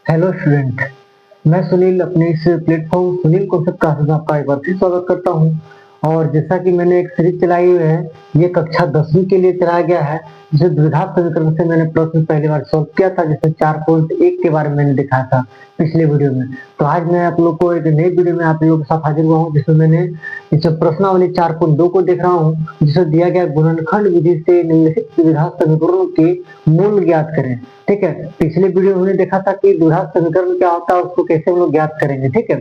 Hello student. मैं सुनील अपने इस प्लेटफॉर्म सुनील कौशल क्लासेस में आपका एक बार फिर स्वागत करता हूं। और जैसा कि मैंने एक सीरीज चलाई हुई है, ये कक्षा 10वीं के लिए चलाया गया है, जिसे द्विघात समीकरण से मैंने प्रश्न पहली बार सॉल्व किया था, जिसमें 4.1 के बारे में मैंने दिखाया था पिछले वीडियो में। तो आज मैं आप लोग को एक नई वीडियो में आप लोगों के साथ हाजिर हुआ हूँ, जिसमें मैंने इस प्रश्नावली 4.2 को देख रहा हूँ, जिसे दिया गया गुणनखंड विधि से निम्नलिखित द्विघात समीकरणों के मूल ज्ञात करें। ठीक है, पिछले वीडियो में हमने देखा था कि द्विघात समीकरण क्या होता है, उसको कैसे हम लोग ज्ञात करेंगे। ठीक है,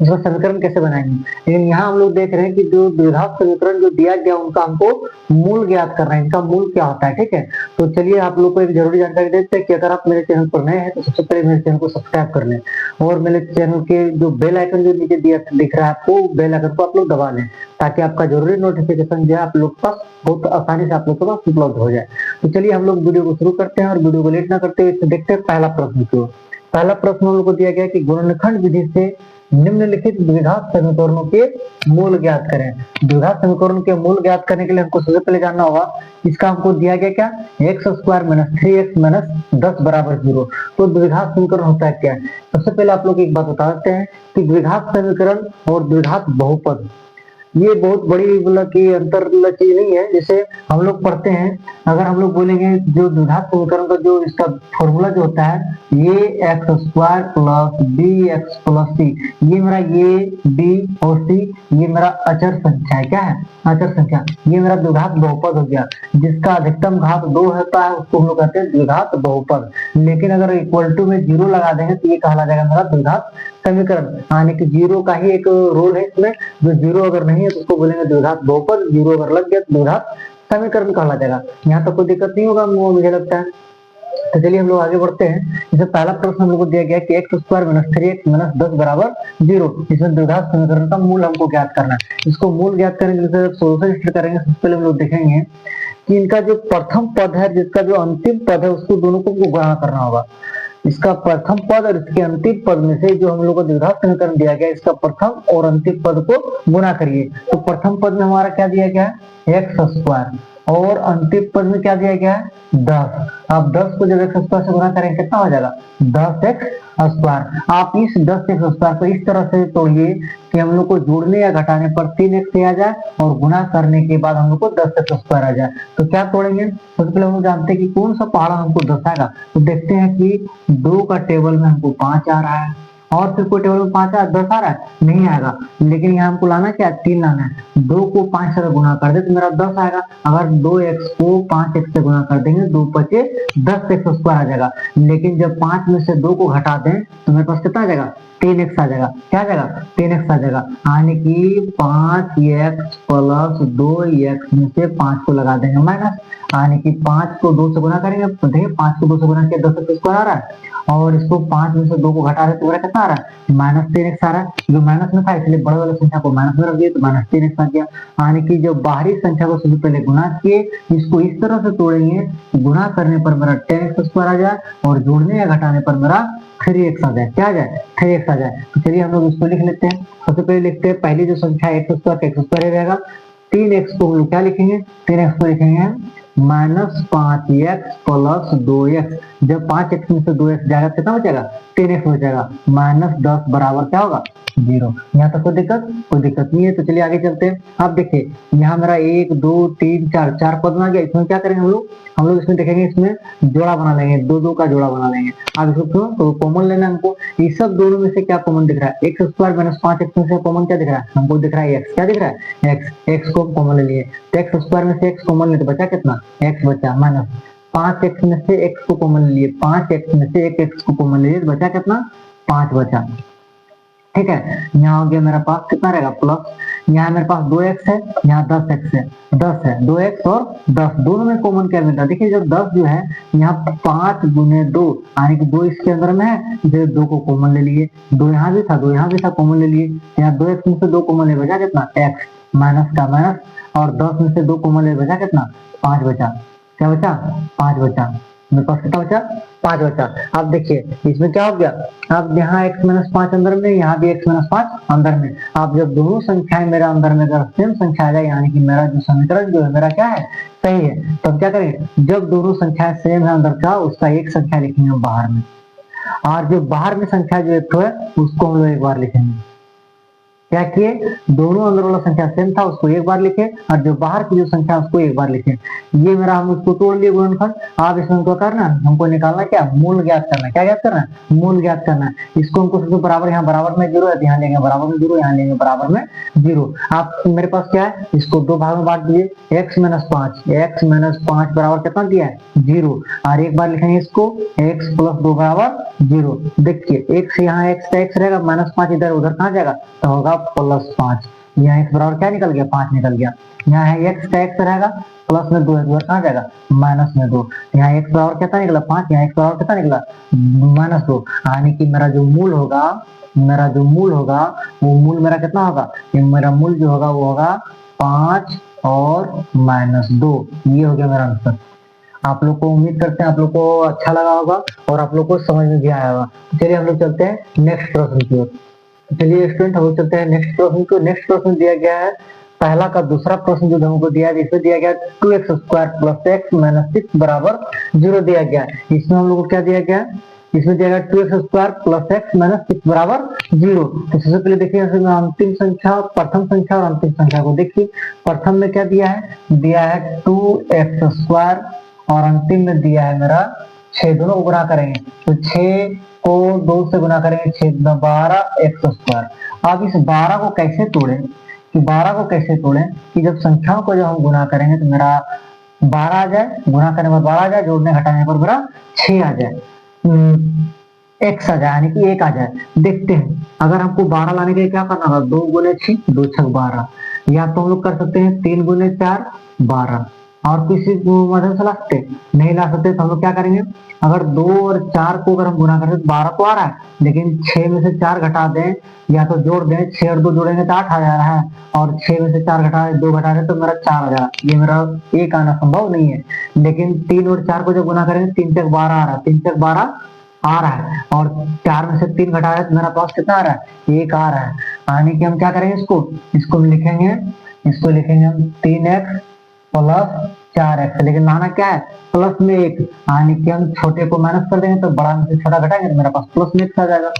उसका समीकरण कैसे बनाएंगे। लेकिन यहाँ हम लोग देख रहे हैं कि जो द्विघात समीकरण जो दिया गया उनका हमको मूल ज्ञात करना है, इनका मूल क्या होता है। ठीक है, तो चलिए आप लोग को एक जरूरी जानकारी देते हैं कि अगर आप मेरे चैनल पर नए हैं तो सबसे पहले मेरे चैनल को सब्सक्राइब कर लें, और मेरे चैनल के जो बेल आइकन जो नीचे दिख रहा है आपको, बेल आइकन को आप लोग दबा लें, ताकि आपका जरूरी नोटिफिकेशन जो है आप लोग के पास बहुत आसानी से आप लोग के पास उपलब्ध हो जाए। तो चलिए हम लोग वीडियो को शुरू करते हैं, और वीडियो को लेट ना करते हुए देखते हैं पहला प्रश्न को। पहला प्रश्न हम लोग को दिया गया कि गुणनखंड विधि से निम्नलिखित द्विघात समीकरणों के मूल ज्ञात करें। द्विघात समीकरण के मूल ज्ञात करने के लिए हमको सबसे पहले जानना होगा, इसका हमको दिया गया क्या, x square minus 3x minus 10 बराबर 0। तो द्विघात समीकरण होता है क्या। सबसे पहले आप लोग एक बात बता देते हैं कि द्विघात समीकरण और द्विघात बहुपद ये बहुत बड़ी मतलब की अंतर चीज नहीं है। जैसे हम लोग पढ़ते हैं, अगर हम लोग बोलेंगे जो द्विघात समीकरण का जो इसका फॉर्मूला जो होता है, ये x square plus b x plus c, ये मेरा ए बी और सी ये मेरा अचर संख्या है। क्या है, अचर संख्या। ये मेरा द्विघात बहुपद हो गया, जिसका अधिकतम घात 2 होता है, उसको हम लोग कहते हैं द्विघात बहुपद। लेकिन अगर इक्वल टू में 0 लगा देंगे तो ये कहला जाएगा मेरा द्विघात समीकरण। यानी कि 0 का ही एक रोल है इसमें, जो 0 अगर नहीं है तो उसको बोलेंगे द्विघात बहुपद, 0 अगर लग गया तो द्विघात समीकरण कहला जाएगा। यहाँ तक कोई दिक्कत नहीं होगा मुझे लगता है। तो चलिए हम लोग आगे बढ़ते हैं। जैसे पहला प्रश्न हम लोग को दिया गया कि x square minus 3x minus 10 बराबर 0। इसमें द्विघात समीकरण का मूल हमको ज्ञात करना है। इसको मूल ज्ञात करेंगे, जैसे सोल्यूशन स्टार्ट करेंगे, सबसे पहले हम लोग देखेंगे कि इनका जो प्रथम पद है, जिसका जो अंतिम पद है, उसको दोनों को गुणा करना होगा। इसका प्रथम पद और इसके अंतिम पद में से जो हम लोग को द्विघात समीकरण दिया गया, इसका प्रथम और अंतिम पद को गुणा करिए। तो प्रथम पद में हमारा क्या दिया गया है, एक्स स्क्वायर, और अंतिम पद में क्या दिया गया है, 10। अब 10 को जब एक्स स्क्वायर से गुणा करेंगे कितना हो जाएगा, 10x स्क्वायर। आप इस 10x स्क्वायर को इस तरह से तोड़िए कि हम लोग को जोड़ने या घटाने पर 3x आ जाए, और गुणा करने के बाद हम लोग को 10x स्क्वायर आ जाए। तो क्या तोड़ेंगे, सबसे पहले हम लोग जानते हैं कि कौन सा पहाड़ा हमको 10 आएगा। तो देखते हैं कि 2 का टेबल में हमको 5 आ रहा है, और फिर कोई टेबल में 5 10 आ रहा है, नहीं आएगा। लेकिन यहाँ हमको लाना क्या, 3 लाना है। 2 को 5 से गुणा कर दे तो मेरा 10 आएगा। अगर 2x को 5x से गुणा कर देंगे, 2 बचे 10x स्क्वायर आ जाएगा। लेकिन जब 5 में से 2 को घटा दें तो मेरे पास कितना आ जाएगा, 3x आ जाएगा। क्या आ जाएगा, 3x आ जाएगा। यानी कि 5x प्लस 2x में से 5 को लगा देंगे माइनस, यानी कि 5 को 2 से गुणा करेंगे तो देखिए 5 को 2 से गुणा किया 10x स्क्वायर आ रहा है, और इसको 5 में से 2 को घटा रहे तो मेरा कितना आ रहा है, माइनस 3x आ रहा है। जो माइनस में था इसलिए बड़े वाले संख्या को माइनस में रख दिया तो माइनस 3x आ गया। यानी कि जो बाहरी संख्या को सबसे पहले गुणा किए, इसको इस तरह से तोड़ेंगे, गुणा करने पर मेरा 10x स्क्वायर आ जाए, और जोड़ने या घटाने पर मेरा 3x आ जाए। क्या आ जाए, 3x आ जाए। तो चलिए हम लोग इसको लिख लेते हैं। सबसे पहले लिखते हैं पहली जो संख्या एक्स स्क्वायर रहेगा, 3x को हम लोग क्या लिखेंगे, 3x को लिखेंगे माइनस 5x प्लस 2x। जब 5x में से 2x जाएगा कितना बचेगा, 3x बचेगा। माइनस 10 बराबर क्या होगा, 0। यहाँ तक कोई दिक्कत नहीं है। तो चलिए आगे चलते हैं। आप देखिए यहाँ मेरा 1 2 3 4 4 पद में आ गया। इसमें क्या करेंगे हम लोग इसमें देखेंगे, इसमें जोड़ा बना लेंगे, 2 2 का जोड़ा बना लेंगे। आप इसको तो कॉमन लेना है हमको। इस सब दोनों में से क्या कॉमन दिख रहा है, एक्स स्क्वायर माइनस 5x में से कॉमन क्या दिख रहा है, हमको दिख रहा है x। क्या दिख रहा है, x को कॉमन ले लिए। तो एक्स स्क्वायर में से x कॉमन ले तो बचा कितना, x बचा, माइनस 5x में से x को कॉमन ले लिए, 5x में से एक x को कॉमन ले लिए तो बचा कितना, 5 बचा। ठीक है, यहाँ हो गया मेरा पास कितना रहेगा, प्लस। यहाँ मेरे पास 2x है, यहाँ 10x है, 10 है, 2x और 10 दोनों में कॉमन क्या मिलता है। देखिए जब 10 जो है यहाँ 5 गुने 2, यानी कि 2 इसके अंदर में है, इसलिए 2 को कॉमन ले लिए। 2 यहाँ भी था, 2 यहाँ भी था, कॉमन ले लिए। यहाँ 2x में से 2 कॉमन ले बचा कितना, x, माइनस का माइनस, और 10 में से 2 कॉमन ले बचा कितना, 5 बचा। क्या बचा, 5 बचा। मेरे पास कितना बचा, 5 बचा। अब देखिए इसमें क्या हो गया, अब यहाँ x माइनस 5 अंदर में, यहाँ भी x माइनस 5 अंदर में। अब जब दोनों संख्याएं मेरा अंदर में अगर सेम संख्या आ जाए, यानी कि मेरा जो समीकरण जो है मेरा क्या है, सही है, तो अब क्या करें, जब दोनों संख्याएं सेम है अंदर का, उसका एक संख्या लिखेंगे बाहर में। और जो बाहर में संख्या जो एक है उसको हम लोग एक बार लिखेंगे। क्या किए, दोनों अंदर वाला संख्या सेम था उसको एक बार लिखे और जो बाहर की जो संख्या उसको एक बार लिखे। ये मेरा हम उसको तोड़ लिए गुणनखंड। अब इसमें हमको करना, हमको निकालना क्या, मूल ज्ञात करना। क्या ज्ञात करना, मूल ज्ञात करना। इसको हमको सबसे बराबर, यहाँ बराबर में जीरो है, यहाँ लेंगे बराबर में जीरो, यहाँ लेंगे बराबर में जीरो। आप मेरे पास क्या है, इसको दो भाग में बांट दिए, x - 5, x - 5 बराबर कितना दिया है, जीरो। और एक बार लिखेंगे इसको x + 2 बराबर जीरो। देखिए x यहाँ x का x रहेगा, -5 इधर उधर कहाँ जाएगा, तो होगा +5। यहाँ x बराबर क्या निकल गया, 5 निकल गया। यहाँ है x का x रहेगा, प्लस में 2 है, उधर कहाँ जाएगा, -2। यहाँ x बराबर कितना निकला, 5। यहाँ x बराबर कितना निकला, -2। यानी कि मेरा जो मूल होगा, वो मूल मेरा कितना होगा, ये मेरा मूल जो होगा वो होगा 5 और -2। ये हो गया मेरा आंसर। आप लोग को उम्मीद करते हैं आप लोग को अच्छा लगा होगा और आप लोग को समझ में भी आया होगा। चलिए हम लोग चलते हैं नेक्स्ट प्रश्न की ओर। चलिए स्टूडेंट हम लोग चलते हैं नेक्स्ट प्रश्न को। नेक्स्ट प्रश्न दिया गया है पहला का दूसरा प्रश्न जो हमको दिया है, इसमें दिया गया 2x² + x - 6 बराबर 0 दिया गया है। इसमें हम लोग को क्या दिया गया है, इसमें दिया गया 2x² + x - 6 बराबर 0। तो सबसे पहले देखिए अंतिम संख्या, प्रथम संख्या और अंतिम संख्या को देखिए। प्रथम में क्या दिया है 2x² और अंतिम में दिया है मेरा 6। दोनों को गुणा करेंगे तो 6 को 2 से गुणा करेंगे, 6 × 12 x²। अब इस 12 को कैसे तोड़ें, कि जब संख्याओं को जब हम गुणा करेंगे तो मेरा 12 आ जाए, गुणा करने पर 12 आ जाए, जोड़ने घटाने पर मेरा 6 आ जाए, x आ जाए, यानी कि 1 आ जाए। देखते हैं अगर हमको 12 लाने के लिए क्या करना होगा, 2 × 6 2 × 6 12, या तो हम लोग कर सकते हैं 3 × 4 12, और किसी मदद से ला सकते नहीं ला सकते तो हम लोग क्या करेंगे, अगर 2 और 4 को अगर हम गुणा करें तो 12 तो आ रहा है, लेकिन 6 में से 4 घटा दें या तो जोड़ दें, 6 और 2 जोड़ेंगे तो 8 आ जा रहा है, और 6 में से 4 घटा 2 घटा दें तो मेरा 4 आ जा रहा है। ये मेरा 1 आना संभव नहीं है, लेकिन 3 और 4 को जब गुणा करेंगे 3 × 12 आ रहा है, 3 × 12 आ रहा है, और 4 में से 3 घटा रहे तो मेरा पास कितना आ रहा है, 1 आ रहा है। यानी कि हम क्या करेंगे, इसको लिखेंगे हम 3x + 4x, लेकिन लाना क्या है, प्लस में 1, यानी कि हम छोटे को माइनस कर देंगे तो बड़ा में से छोटा घटाएंगे तो मेरा पास प्लस में x आ जाएगा।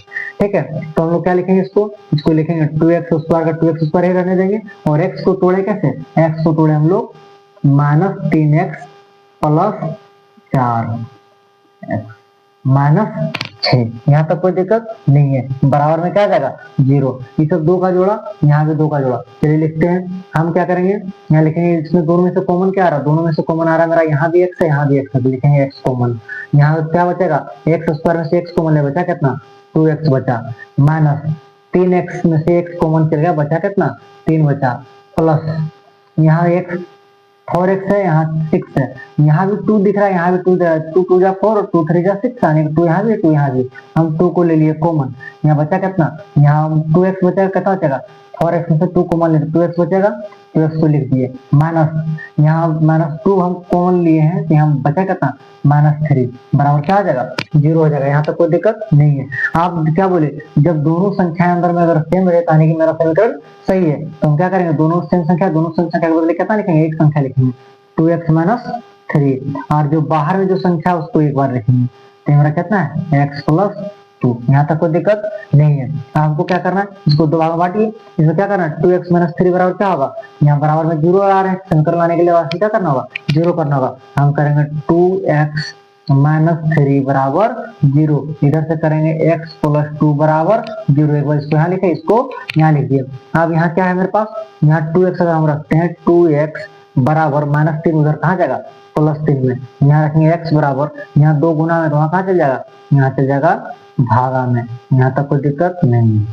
ठीक है, तो हम लोग क्या लिखेंगे, इसको लिखेंगे 2x² का 2x² ही रहने देंगे, और x को तोड़े कैसे, x को तोड़े हम लोग -3x + 4x -6। यहाँ तक कोई दिक्कत नहीं है, बराबर में क्या आ जाएगा, 0। ये सब 2 का जोड़ा, यहाँ भी 2 का जोड़ा। चलिए लिखते हैं, हम क्या करेंगे, यहाँ लिखेंगे इसमें दोनों में से कॉमन क्या आ रहा है, दोनों में से कॉमन आ रहा है मेरा, यहाँ भी x है यहाँ भी x है, तो लिखेंगे x कॉमन। यहाँ क्या बचेगा, x² में से x कॉमन ले, बचा कितना, 2x बचा, माइनस 3x में से x कॉमन चल गया, बचा कितना, 3 बचा, प्लस यहाँ x 4x है, यहाँ 6 है, यहाँ भी 2 दिख रहा है, यहाँ भी 2 2 2 जा 4 और 2 3 जा 6, यानी 2 यहाँ भी 2 यहाँ भी, हम 2 को ले लिए कॉमन। यहाँ बचा कितना, यहाँ 2x बचेगा, कितना बचेगा, 4x में से 2 कॉमन ले 2x बचेगा, 2x को लिख दिए, माइनस यहाँ -2 हम कॉमन लिए हैं तो यहाँ बचा कितना, -3, बराबर क्या आ जाएगा, 0 हो जाएगा। यहाँ तक कोई दिक्कत नहीं है। आप क्या बोले, जब दोनों संख्याएं अंदर में अगर सेम रहे यानी कि मेरा समीकरण सही है, तो हम क्या करेंगे, दोनों सेम संख्या के बदले कितना लिखेंगे, एक संख्या लिखेंगे 2x - 3, और जो बाहर में जो संख्या उसको एक बार लिखेंगे, तो मेरा कितना है, x + 2। यहाँ तक कोई दिक्कत नहीं है। आपको क्या करना है, इसको 2 भाग में बांटिए, इसमें क्या करना है, 2x - 3 बराबर क्या होगा, यहाँ बराबर में 0 आ रहे हैं, समीकरण लाने के लिए वास्तव क्या करना होगा, 0 करना होगा। हम करेंगे 2x - 3 बराबर 0, इधर से करेंगे x + 2 बराबर 0। एक बार इसको यहाँ लिखे, इसको यहाँ लिख दिया। अब यहाँ क्या है मेरे पास, यहाँ 2x अगर हम रखते हैं, 2x बराबर -3 उधर कहाँ जाएगा, +3 में, यहाँ रखेंगे x बराबर, यहाँ 2 गुना में तो वहाँ कहाँ चल जाएगा, यहाँ चल जाएगा भागा में। यहाँ तक कोई दिक्कत नहीं है।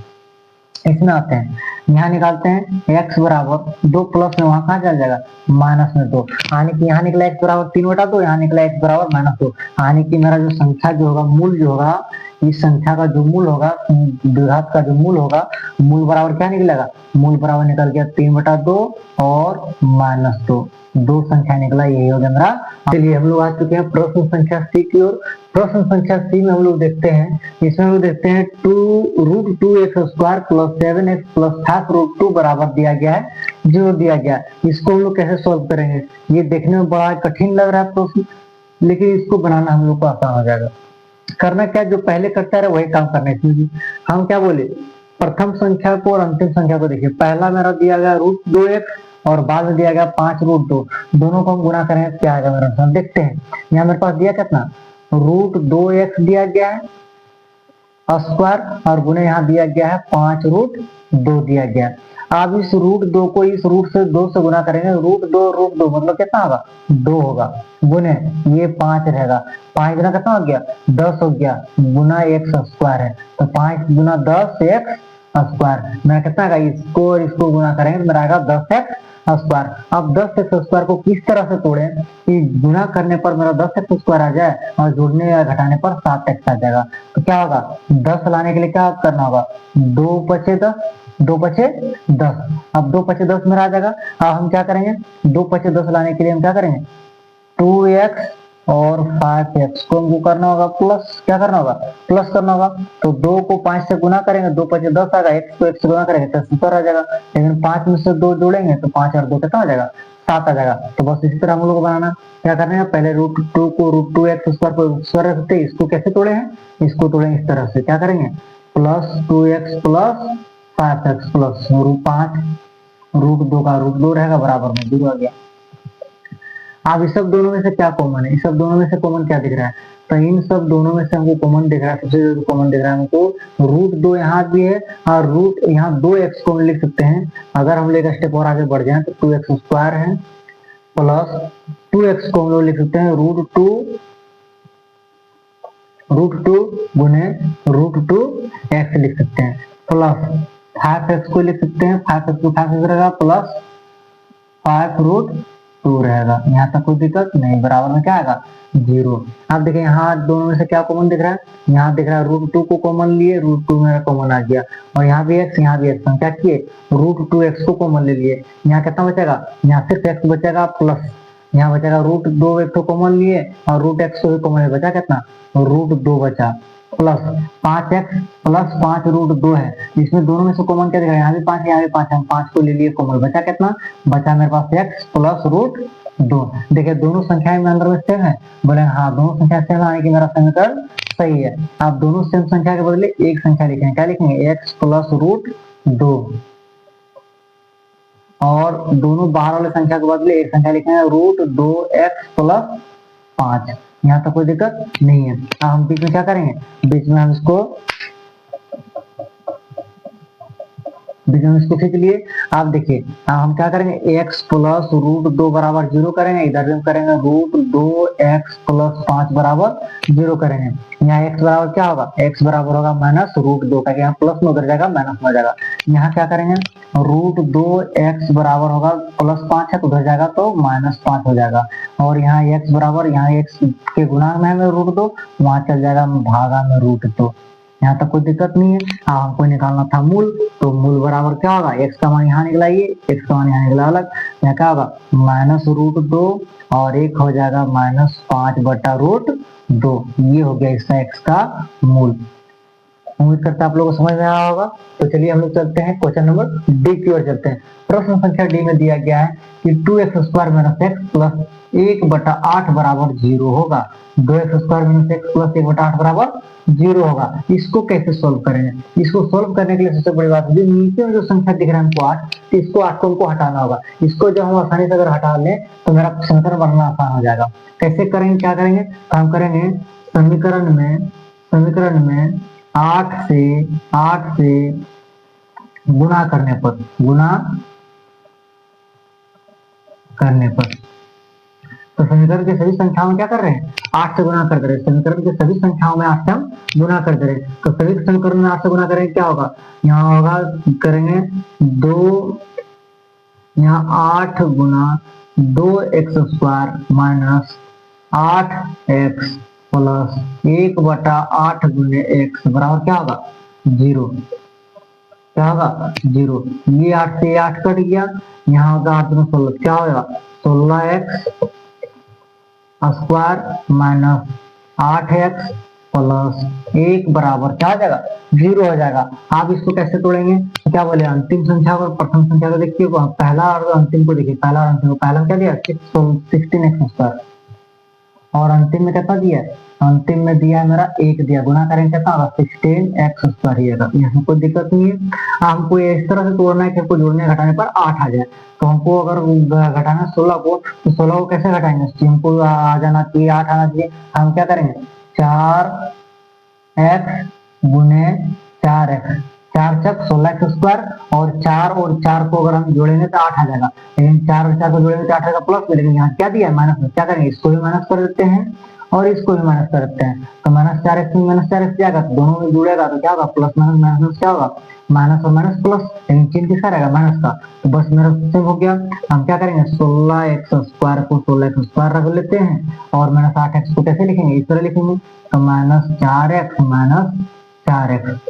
इसमें आते हैं, यहाँ निकालते हैं x बराबर 2 प्लस में वहां कहाँ चल जाएगा, -2, यानी कि यहाँ निकला x बराबर 3/2, यहाँ निकला x बराबर -2, यानी कि मेरा जो संख्या जो होगा, मूल जो होगा, इस संख्या का जो मूल होगा, द्विघात का जो मूल होगा, मूल बराबर क्या निकलेगा, मूल बराबर निकल गया 3/2 और -2, 2 संख्या निकला, यही हो गया मेरा। चलिए हम लोग आ चुके हैं प्रश्न संख्या सी की ओर। प्रश्न संख्या सी में हम लोग देखते हैं, इसमें हम लोग देखते हैं 2√2x² + 7x + 5√2 बराबर दिया गया है, 0 दिया गया है। इसको हम लोग कैसे सॉल्व करेंगे, ये देखने में बड़ा कठिन लग रहा है प्रश्न, लेकिन इसको बनाना हम लोग को आसान हो जाएगा। करना क्या, जो पहले करता रहे वही काम करना है, क्योंकि हम क्या बोले, प्रथम संख्या को और अंतिम संख्या को देखिए। पहला मेरा दिया गया √2x और बाद में दिया गया 5√2, दोनों को हम गुना करेंगे क्या आएगा मेरा आंसर, देखते हैं। यहाँ मेरे पास दिया कितना, √2x दिया गया है स्क्वायर और गुने यहाँ दिया गया है 5√2 दिया गया। अब इस √2 को इस रूट से 2 से गुना करेंगे, √2 मतलब कितना होगा, 2 होगा, गुने ये 5 रहेगा, 5 गुना कितना हो गया, 10 हो गया, गुना x स्क्वायर है, तो 5 गुना 10 x स्क्वायर। मेरा कितना आएगा, इसको और इसको गुना करेंगे तो मेरा आएगा 10x स्क्वायर। अब 10x स्क्वायर को किस तरह से तोड़े कि गुना करने पर मेरा 10x स्क्वायर आ जाए और जोड़ने या घटाने पर 7x आ जाएगा। तो क्या होगा, 10 लाने के लिए क्या करना होगा, 2 पचे 10, 2 पचे 10, अब 2 पचे 10 मेरा आ जाएगा। अब हम क्या करेंगे, 2 पचे 10 लाने के लिए हम क्या करेंगे, 2x और 5x को हमको करना होगा प्लस, क्या करना होगा, प्लस करना होगा। तो 2 को 5 से गुना करेंगे, 2 पचे 10 आएगा, x को 1 से गुना करेंगे तो ऊपर आ जाएगा, लेकिन 5 में से 2 जोड़ेंगे तो 5 और 2 कितना हो जाएगा, 7 आ जाएगा। तो बस इसी तरह हम लोग को बनाना, क्या करना है, पहले √2 को √2x स्क्वायर को स्क्वायर रखते, इसको कैसे तोड़े हैं, इसको तोड़ेंगे इस तरह से, क्या करेंगे, plus 2x plus 5x plus √5, √2 का √2 रहेगा, बराबर में 0 आ गया। अब इस सब दोनों में से क्या कॉमन है, इस सब दोनों में से कॉमन क्या दिख रहा है, तो इन सब दोनों में से हमको कॉमन दिख रहा है, सबसे ज्यादा कॉमन दिख रहा है हमको √2 यहाँ भी है और रूट यहाँ 2x को हम लिख सकते हैं। अगर हम लेकर स्टेप और आगे बढ़ जाए तो 2x स्क्वायर है प्लस 2x को हम लोग लिख सकते हैं √2 गुने √2x लिख सकते हैं, प्लस 5x को लिख सकते हैं, 5x को 5x रहेगा प्लस 5√2 रहेगा। यहाँ तक कोई दिक्कत नहीं, बराबर में क्या आएगा, 0। अब देखिए यहाँ दोनों में से क्या कॉमन दिख रहा है, यहाँ दिख रहा है √2 को कॉमन लिए, √2 मेरा कॉमन आ गया, और यहाँ भी x, यहाँ भी x, हम क्या किए, √2x को कॉमन ले लिए, यहाँ कितना बचेगा, यहाँ सिर्फ x बचेगा प्लस, यहाँ बचेगा √2x को कॉमन लिए और √x को भी कॉमन बचा, कितना, √2 बचा, प्लस 5x प्लस 5√2 है, इसमें दोनों में से कॉमन क्या दिख रहा है, यहाँ भी 5 यहाँ भी 5, हम 5 को ले लिए कॉमन, बचा कितना, बचा मेरे पास x प्लस √2। देखिए दोनों संख्याएं में अंदर में सेम है, बोले हाँ दोनों संख्या सेम आने की मेरा समीकरण सही है। आप दोनों सेम संख्या के बदले एक संख्या लिखेंगे, क्या लिखेंगे, x प्लस √2, और दोनों बाहर वाले संख्या के बदले एक संख्या लिखेंगे √2x प्लस 5। यहाँ तक कोई दिक्कत नहीं है। अब हम बीच में क्या करेंगे, बीच में हम इसको खींच लिए। आप देखिए हम क्या करेंगे, x प्लस √2 बराबर 0 करेंगे, इधर भी करेंगे √2x प्लस 5 बराबर 0 करेंगे। यहाँ x बराबर क्या होगा, x बराबर होगा माइनस √2 का, यहाँ प्लस में उधर जाएगा माइनस में हो जाएगा। यहाँ क्या करेंगे, √2x बराबर होगा प्लस 5 है तो उधर जाएगा तो माइनस 5 हो जाएगा, और यहाँ x बराबर, यहाँ x के गुणा में है √2, वहां चल जाएगा भागा में √2। यहाँ तक कोई दिक्कत नहीं है। हाँ हमको निकालना था मूल, तो मूल बराबर क्या होगा, x का मान यहाँ निकला, ये x का मान यहाँ निकला अलग, यहाँ क्या होगा माइनस √2 और एक हो जाएगा माइनस 5 बटा √2, ये हो गया इसका x का मूल। उम्मीद करता आप लोगों को समझ में आया होगा। तो चलिए हम लोग चलते हैं क्वेश्चन नंबर डी की ओर चलते हैं। प्रश्न संख्या डी में दिया गया है कि 2x square minus x plus 1/8 बराबर 0 होगा। 2x square minus x plus 1/8 बराबर 0 होगा। इसको कैसे सोल्व करेंगे, इसको सोल्व करने के लिए सबसे बड़ी बात है, नीचे में जो संख्या दिख रहा है हमको 8, तो इसको 8 को हमको हटाना होगा। इसको जब हम आसानी से अगर हटा लें तो मेरा समीकरण बनना आसान हो जाएगा। कैसे करेंगे, क्या करेंगे, काम करेंगे समीकरण में 8 से गुणा करने पर तो समीकरण के सभी संख्याओं में क्या कर रहे हैं, 8 से गुणा कर दे रहे हैं। समीकरण के सभी संख्याओं में 8 से हम गुणा कर दे रहे हैं। तो सभी समीकरण में 8 से गुणा करेंगे, क्या होगा, यहाँ होगा करेंगे 2, यहाँ 8 गुना 2x square minus 8x plus 1/8 गुने x बराबर क्या होगा 0, क्या होगा 0। ये 8 से 8 कट गया, यहाँ होगा 8 में 16, क्या होगा 16x square minus 8x plus 1 बराबर क्या हो जाएगा 0 हो जाएगा। आप इसको कैसे तोड़ेंगे, तो क्या बोले, अंतिम संख्या और प्रथम संख्या को देखिए, पहला और अंतिम को देखिए, पहला और अंतिम को, पहला क्या दिया 16x स्क्वायर और अंतिम में कितना दिया है अंतिम में दिया है मेरा 1 दिया, गुना करेंगे कितना होगा 16x² ही आएगा, इसमें कोई दिक्कत नहीं है। हमको ये इस तरह से तोड़ना है कि हमको जोड़ने घटाने पर 8 आ जाए। तो हमको अगर घटाना 16 को, तो 16 को कैसे घटाएंगे, हमको आ जाना चाहिए 8 आना चाहिए। हम क्या करेंगे 4x गुने 4x, 4 चक 16x² और 4 को अगर हम जोड़ेंगे तो 8 आ जाएगा, लेकिन 4 और 4 को जोड़ेंगे तो 8 आएगा प्लस में, लेकिन यहाँ क्या दिया है माइनस में। क्या करेंगे, इसको भी माइनस कर देते हैं और इसको भी माइनस कर देते हैं। तो -4x में -4x जाएगा तो दोनों में जुड़ेगा तो क्या होगा, प्लस माइनस माइनस क्या होगा, माइनस और माइनस प्लस, लेकिन चिन्ह किसका रहेगा, माइनस का। तो बस मेरा सेव हो गया। हम क्या करेंगे 16x² को 16x² रख लेते हैं और -8x को कैसे लिखेंगे, इस तरह लिखेंगे। तो -4x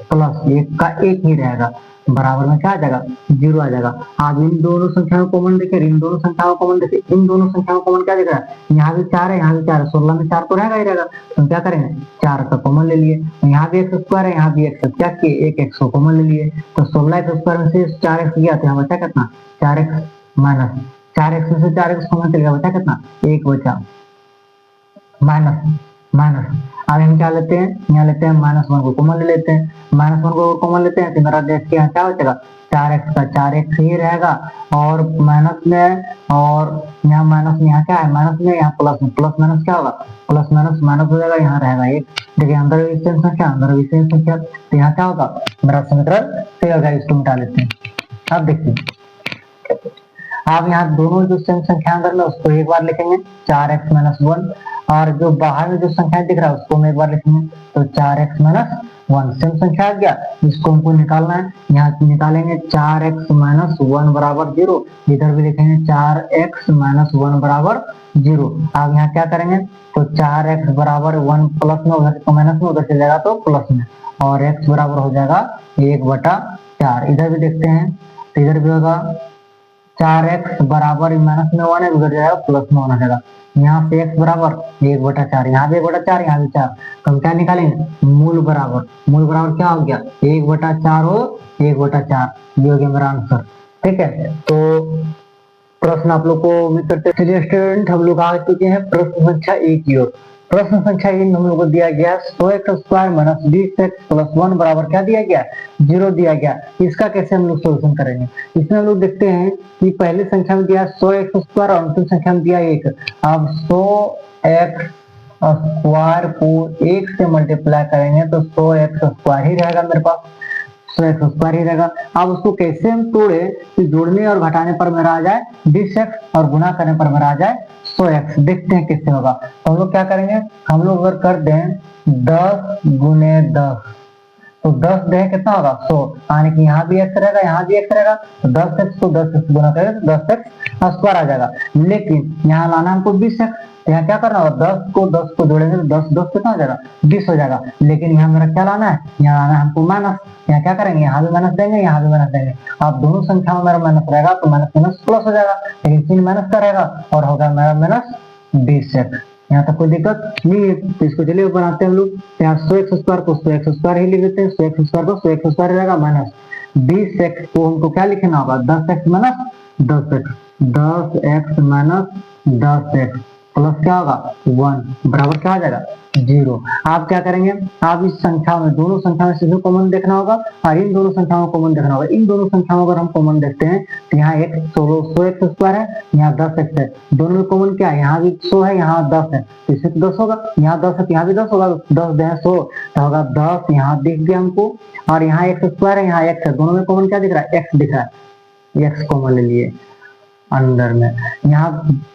प्लस 1 का 1 ही रहेगा, बराबर में क्या आ जाएगा 0 आ जाएगा। आप इन दोनों संख्याओं को कॉमन देखें, इन दोनों संख्याओं को कॉमन देखें, इन दोनों संख्याओं को कॉमन क्या दिख रहा है, यहाँ भी 4 है, यहाँ भी 4 है, 16 में 4 तो रहेगा ही रहेगा। तो क्या करेंगे 4 का कॉमन ले लिए, यहाँ भी x² है, यहाँ भी x, क्या किए 1x को कॉमन ले लिए। तो 16x² में से 4x गया तो यहाँ बचा कितना 4x माइनस 4x में से 4x कॉमन चलेगा, बचा कितना 1 बचा माइनस माइनस। अब हम क्या लेते हैं, यहाँ लेते हैं -1 को कॉमन ले लेते हैं, -1 को कॉमन लेते हैं तो मेरा देखिए यहाँ क्या बचेगा 4x का 4x ही रहेगा और माइनस में, और यहाँ माइनस में यहाँ क्या है माइनस में, यहाँ प्लस में, प्लस माइनस क्या होगा प्लस माइनस माइनस हो जाएगा, यहाँ रहेगा 1। देखिए अंदर भी सेम संख्या, अंदर भी सेम संख्या, तो यहाँ क्या होगा मेरा समीकरण सही होगा। इसको मिटा लेते हैं। अब देखिए आप यहाँ दोनों जो सेम संख्या अंदर में उसको एक बार लिखेंगे 4x - 1, और जो बाहर में जो संख्या दिख रहा है उसको हम एक बार लिखेंगे। तो 4x - 1 सेम संख्या आ गया, इसको हमको निकालना है। यहाँ निकालेंगे 4x - 1 बराबर 0, इधर भी लिखेंगे 4x - 1 बराबर 0। अब यहाँ क्या करेंगे तो 4x बराबर 1 प्लस में, उधर तो माइनस में, उधर चले जाएगा तो प्लस में, और x बराबर हो जाएगा 1/4। इधर भी देखते हैं तो इधर भी होगा 4x बराबर माइनस में 1 है, उधर जाएगा प्लस में 1 आ जाएगा। यहाँ से x बराबर 1/4, यहाँ भी 1/4, यहाँ भी 4, तो हम क्या निकालेंगे मूल बराबर क्या हो गया 1/4 और 1/4, ये हो गया मेरा आंसर। ठीक है, तो प्रश्न आप लोग को उम्मीद करते हैं। चलिए स्टूडेंट, हम लोग आ चुके हैं प्रश्न संख्या 1 की ओर। प्रश्न संख्या 1 में हम लोग को दिया गया 100x² - 20x + 1 बराबर क्या दिया गया 0 दिया गया। इसका कैसे हम लोग सोल्यूशन करेंगे, इसमें हम लोग देखते हैं कि पहले संख्या में दिया 100x² और अंतिम संख्या में दिया 1। अब 100x² को 1 से मल्टीप्लाई करेंगे तो 100x² ही रहेगा मेरे पास, 100x² ही रहेगा। अब उसको कैसे हम तोड़े कि जोड़ने और घटाने पर मेरा आ जाए 20x और गुना करने पर मेरा आ जाए 100x। देखते हैं कैसे होगा। तो हम लोग क्या करेंगे, हम लोग अगर कर दें 10 गुने 10 तो 10 दें कितना होगा 100, यानी कि यहाँ भी x रहेगा, यहाँ भी x रहेगा, तो 10x को 10x गुना करें तो 10x² आ जाएगा। लेकिन यहाँ लाना हमको 20x, तो यहाँ क्या करना होगा 10 को जोड़ेंगे तो 10 10 कितना हो जाएगा 20 हो जाएगा। लेकिन यहाँ मेरा क्या लाना है, यहाँ लाना है हमको माइनस। यहाँ क्या करेंगे, यहाँ भी माइनस देंगे, यहाँ भी माइनस देंगे। अब दोनों संख्या में मेरा माइनस रहेगा तो माइनस माइनस प्लस हो जाएगा, लेकिन चिन्ह माइनस का रहेगा और होगा मेरा -20x। यहाँ तक कोई दिक्कत नहीं है। तो इसको चलिए बनाते हैं हम लोग। यहाँ 100x² को 100x² ही लिख देते हैं, 100x² को 100x² रहेगा, माइनस 20x को हमको क्या लिखना होगा 10x - 10x, 10x - 10x plus क्या होगा 1 बराबर क्या आ जाएगा 0। आप क्या करेंगे, आप इस संख्या में दोनों संख्या में सीधे कॉमन देखना होगा और इन दोनों संख्याओं को कॉमन देखना होगा। इन दोनों संख्याओं अगर हम कॉमन देखते हैं तो यहाँ एक 100x² है, यहाँ 10x है, दोनों में कॉमन क्या है, यहाँ भी 100 है, यहाँ 10 है, तो इससे 10 होगा, यहाँ 10 है तो यहाँ भी 10 होगा, 10 10 100 तो होगा 10, यहाँ दिख गया हमको, और यहाँ x² है, यहाँ x है, दोनों में कॉमन क्या दिख रहा है x दिख रहा है, x कॉमन ले लिए अंदर में। यहाँ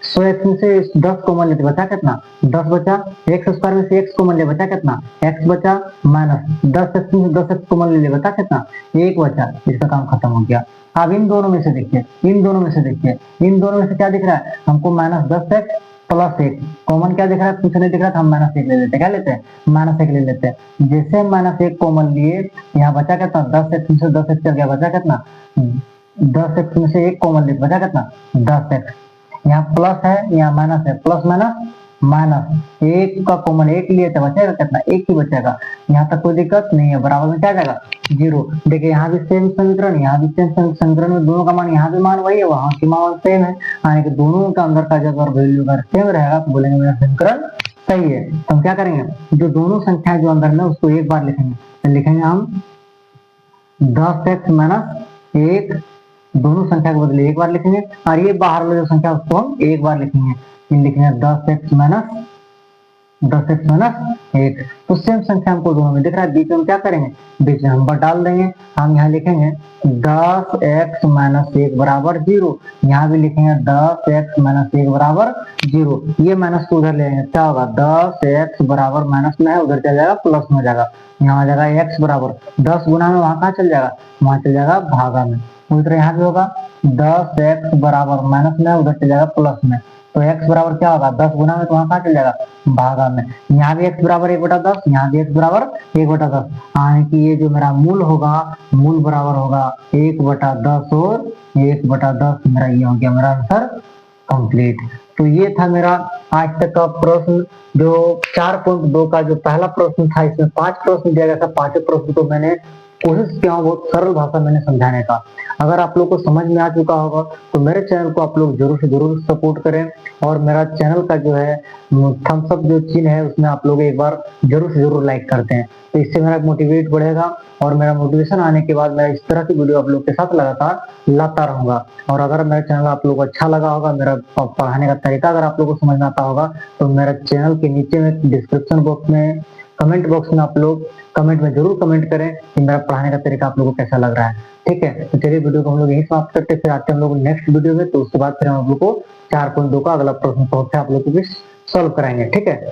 100x में से 10 कॉमन लेते बचा कितना 10 बचा, x² में से x कॉमन ले बचा कितना x बचा, माइनस 10x में से 10x कॉमन ले बचा कितना 1 बचा। इसका काम खत्म हो गया। अब इन दोनों में से देखिए, इन दोनों में से देखिए, इन दोनों में से क्या दिख रहा है हमको -10x + 1 कॉमन क्या दिख रहा है, कुछ नहीं दिख रहा था, हम -1 ले लेते हैं। क्या लेते हैं -1 ले लेते हैं। जैसे हम -1 कॉमन लिए, यहाँ बचा कितना 10x में से 10x चल गया, बचा कितना 10x में से 1 कॉमन ले बचा कितना 10x। यहाँ प्लस है, यहाँ माइनस है, प्लस माइनस माइनस 1 का कॉमन 1 लिए तो बचेगा कितना 1 ही बचेगा। यहाँ तक कोई दिक्कत नहीं है, बराबर में क्या जाएगा 0। देखिए यहाँ भी सेम समीकरण, यहाँ भी सेम समीकरण में दोनों का मान, यहाँ भी मान वही है, वहां की मान सेम है, यानी कि दोनों का अंदर का जब वैल्यू अगर सेम रहेगा तो बोलेंगे मेरा समीकरण सही है। तो हम क्या करेंगे, जो दोनों संख्याएं जो अंदर में उसको एक बार लिखेंगे, तो लिखेंगे हम 10x माइनस 1, दोनों संख्या के बदले एक बार लिखेंगे, और ये बाहर वाला जो संख्या उसको हम एक बार लिखेंगे, ये लिखेंगे 10x माइनस 1। तो सेम संख्या हमको दोनों में दिख रहा है, बीच में हम क्या करेंगे, बीच में नंबर डाल देंगे। हम यहाँ लिखेंगे 10x माइनस 1 बराबर 0, यहाँ भी लिखेंगे 10x माइनस 1 बराबर 0। ये माइनस को उधर ले लेंगे, क्या होगा 10x बराबर माइनस में है, उधर चल जाएगा प्लस में हो जाएगा, यहाँ आ जाएगा x बराबर 10 गुना में, वहां कहाँ चल जाएगा, वहां चल जाएगा भागा में। उधर यहाँ भी होगा 10x बराबर माइनस में, उधर चल जाएगा प्लस में, तो x बराबर क्या होगा 10 गुना में, तो वहां कहाँ चल जाएगा भागा में। यहाँ भी x बराबर 1/10, यहाँ भी x बराबर 1/10, यानी कि ये जो मेरा मूल होगा, मूल बराबर होगा 1/10 और 1/10, मेरा ये हो गया मेरा आंसर कंप्लीट। तो ये था मेरा आज तक का प्रश्न, जो 4.2 का जो पहला प्रश्न था। इसमें 5 प्रश्न दिया गया था, 5 प्रश्न को मैंने कोशिश किया हूँ बहुत सरल भाषा मैंने समझाने का। अगर आप लोग को समझ में आ चुका होगा तो मेरे चैनल को आप लोग जरूर से जरूर सपोर्ट करें, और मेरा चैनल का जो है थम्स अप जो चिन्ह है उसमें आप लोग एक बार जरूर से जरूर लाइक करते हैं, तो इससे मेरा मोटिवेट बढ़ेगा, और मेरा मोटिवेशन आने के बाद मैं इस तरह की वीडियो आप लोग के साथ लगातार लाता रहूंगा। और अगर मेरा चैनल आप लोग को अच्छा लगा होगा, मेरा पढ़ाने का तरीका अगर आप लोग को समझ में आता होगा, तो मेरा चैनल के नीचे में डिस्क्रिप्शन बॉक्स में, कमेंट बॉक्स में आप लोग कमेंट में जरूर कमेंट करें कि मेरा पढ़ाने का तरीका आप लोगों को कैसा लग रहा है। ठीक है, तो चलिए वीडियो को हम लोग यही समाप्त करते हैं, फिर आते हैं हम लोग नेक्स्ट वीडियो में। तो उसके बाद फिर हम लोग को 4.2 का अगला प्रश्न आप लोग को भी सॉल्व कराएंगे। ठीक है।